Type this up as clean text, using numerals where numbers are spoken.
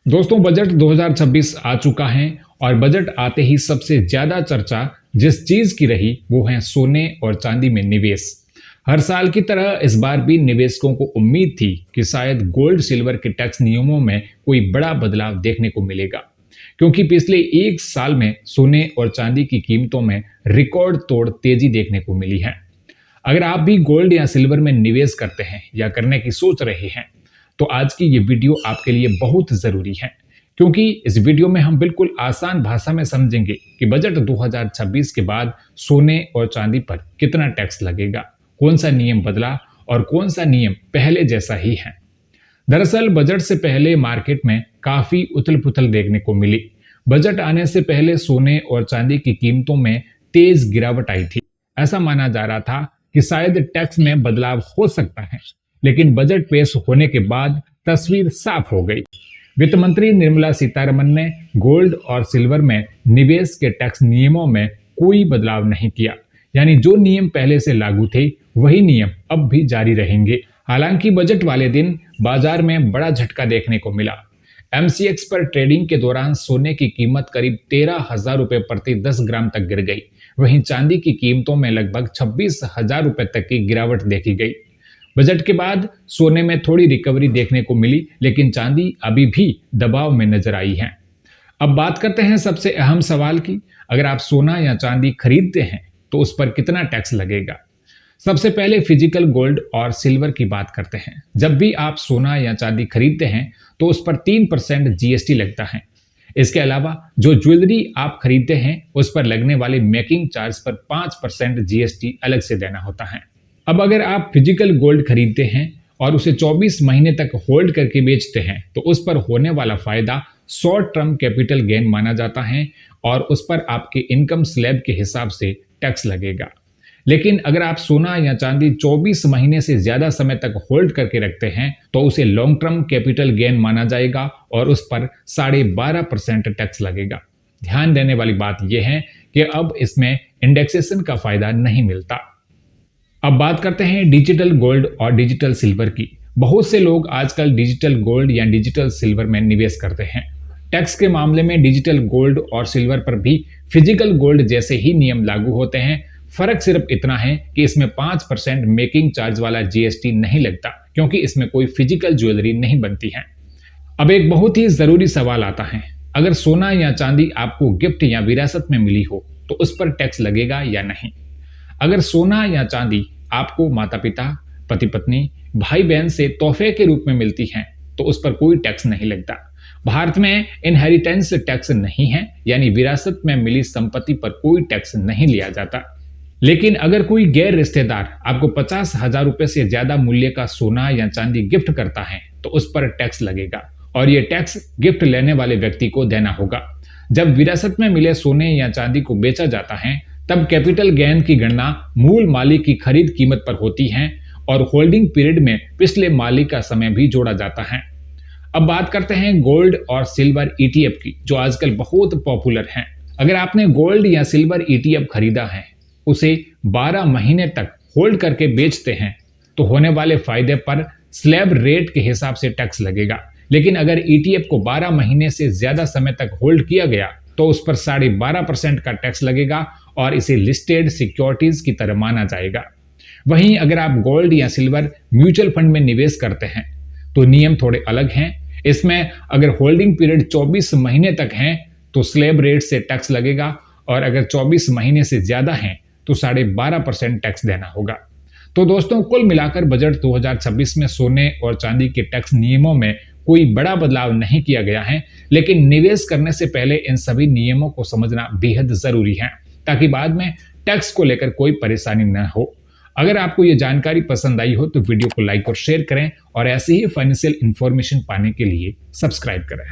दोस्तों बजट 2026 आ चुका है और बजट आते ही सबसे ज्यादा चर्चा जिस चीज की रही वो है सोने और चांदी में निवेश। हर साल की तरह इस बार भी निवेशकों को उम्मीद थी कि शायद गोल्ड सिल्वर के टैक्स नियमों में कोई बड़ा बदलाव देखने को मिलेगा, क्योंकि पिछले एक साल में सोने और चांदी की कीमतों में रिकॉर्ड तोड़ तेजी देखने को मिली है। अगर आप भी गोल्ड या सिल्वर में निवेश करते हैं या करने की सोच रहे हैं तो आज की ये वीडियो आपके लिए बहुत ज़रूरी है, क्योंकि इस वीडियो में हम बिल्कुल आसान भाषा में समझेंगे कि बजट 2026 के बाद सोने और चांदी पर कितना टैक्स लगेगा, कौन सा नियम बदला और कौन सा नियम पहले जैसा ही है। दरअसल बजट से पहले मार्केट में काफ़ी उथल पुथल देखने को मिली। बजट आने से पहले सोने और चांदी की कीमतों में तेज गिरावट आई थी। ऐसा माना जा रहा था कि शायद टैक्स में बदलाव हो सकता है, लेकिन बजट पेश होने के बाद तस्वीर साफ हो गई। वित्त मंत्री निर्मला सीतारमण ने गोल्ड और सिल्वर में निवेश के टैक्स नियमों में कोई बदलाव नहीं किया, यानी जो नियम पहले से लागू थे वही नियम अब भी जारी रहेंगे। हालांकि बजट वाले दिन बाजार में बड़ा झटका देखने को मिला। MCX पर ट्रेडिंग के दौरान सोने की कीमत करीब 13,000 रुपए प्रति 10 ग्राम तक गिर गई। वहीं चांदी की कीमतों में लगभग 26,000 रुपए तक की गिरावट देखी गई। बजट के बाद सोने में थोड़ी रिकवरी देखने को मिली, लेकिन चांदी अभी भी दबाव में नजर आई है। अब बात करते हैं सबसे अहम सवाल की। अगर आप सोना या चांदी खरीदते हैं तो उस पर कितना टैक्स लगेगा। सबसे पहले फिजिकल गोल्ड और सिल्वर की बात करते हैं। जब भी आप सोना या चांदी खरीदते हैं तो उस पर 3% GST लगता है। इसके अलावा जो ज्वेलरी आप खरीदते हैं उस पर लगने वाले मेकिंग चार्ज पर 5% GST अलग से देना होता है। अब अगर आप फिजिकल गोल्ड खरीदते हैं और उसे 24 महीने तक होल्ड करके बेचते हैं तो उस पर होने वाला फायदा शॉर्ट टर्म कैपिटल गेन माना जाता है और उस पर आपके इनकम स्लैब के हिसाब से टैक्स लगेगा। लेकिन अगर आप सोना या चांदी 24 महीने से ज्यादा समय तक होल्ड करके रखते हैं तो उसे लॉन्ग टर्म कैपिटल गेन माना जाएगा और उस पर 12.5% टैक्स लगेगा। ध्यान देने वाली बात यह है कि अब इसमें इंडेक्सेशन का फायदा नहीं मिलता। अब बात करते हैं डिजिटल गोल्ड और डिजिटल सिल्वर की। बहुत से लोग आजकल डिजिटल गोल्ड या डिजिटल सिल्वर में निवेश करते हैं। टैक्स के मामले में डिजिटल गोल्ड और सिल्वर पर भी फिजिकल गोल्ड जैसे ही नियम लागू होते हैं। फर्क सिर्फ इतना है कि इसमें 5% मेकिंग चार्ज वाला GST नहीं लगता, क्योंकि इसमें कोई फिजिकल ज्वेलरी नहीं बनती है। अब एक बहुत ही जरूरी सवाल आता है, अगर सोना या चांदी आपको गिफ्ट या विरासत में मिली हो तो उस पर टैक्स लगेगा या नहीं। अगर सोना या चांदी आपको माता पिता, पति पत्नी, भाई बहन से तोहफे के रूप में मिलती हैं तो उस पर कोई टैक्स नहीं लगता। भारत में इनहेरिटेंस टैक्स नहीं है, यानी विरासत में मिली संपत्ति पर कोई टैक्स नहीं लिया जाता। लेकिन अगर कोई गैर रिश्तेदार आपको 50,000 रुपए से ज्यादा मूल्य का सोना या चांदी गिफ्ट करता है तो उस पर टैक्स लगेगा और यह टैक्स गिफ्ट लेने वाले व्यक्ति को देना होगा। जब विरासत में मिले सोने या चांदी को बेचा जाता है तब कैपिटल गेन की गणना मूल मालिक की खरीद कीमत पर होती है और होल्डिंग पीरियड में पिछले मालिक का समय भी जोड़ा जाता है। अब बात करते हैं गोल्ड और सिल्वर ETF की, जो आजकल बहुत पॉपुलर हैं। अगर आपने गोल्ड या सिल्वर ETF खरीदा है, उसे 12 महीने तक होल्ड करके बेचते हैं तो होने वाले फायदे पर स्लैब रेट के हिसाब से टैक्स लगेगा। लेकिन अगर ETF को 12 महीने से ज्यादा समय तक होल्ड किया गया तो उस पर 12.5% का टैक्स लगेगा और इसे लिस्टेड सिक्योरिटीज की तरह माना जाएगा। वहीं अगर आप गोल्ड या सिल्वर म्यूचुअल फंड में निवेश करते हैं तो नियम थोड़े अलग हैं। इसमें अगर होल्डिंग पीरियड 24 महीने तक है तो स्लैब रेट से टैक्स लगेगा और अगर 24 महीने से ज्यादा है तो 12.5% टैक्स देना होगा। तो दोस्तों कुल मिलाकर बजट 2026 में सोने और चांदी के टैक्स नियमों में कोई बड़ा बदलाव नहीं किया गया है, लेकिन निवेश करने से पहले इन सभी नियमों को समझना बेहद जरूरी है ताकि बाद में टैक्स को लेकर कोई परेशानी न हो। अगर आपको ये जानकारी पसंद आई हो तो वीडियो को लाइक और शेयर करें और ऐसे ही फाइनेंशियल इंफॉर्मेशन पाने के लिए सब्सक्राइब करें।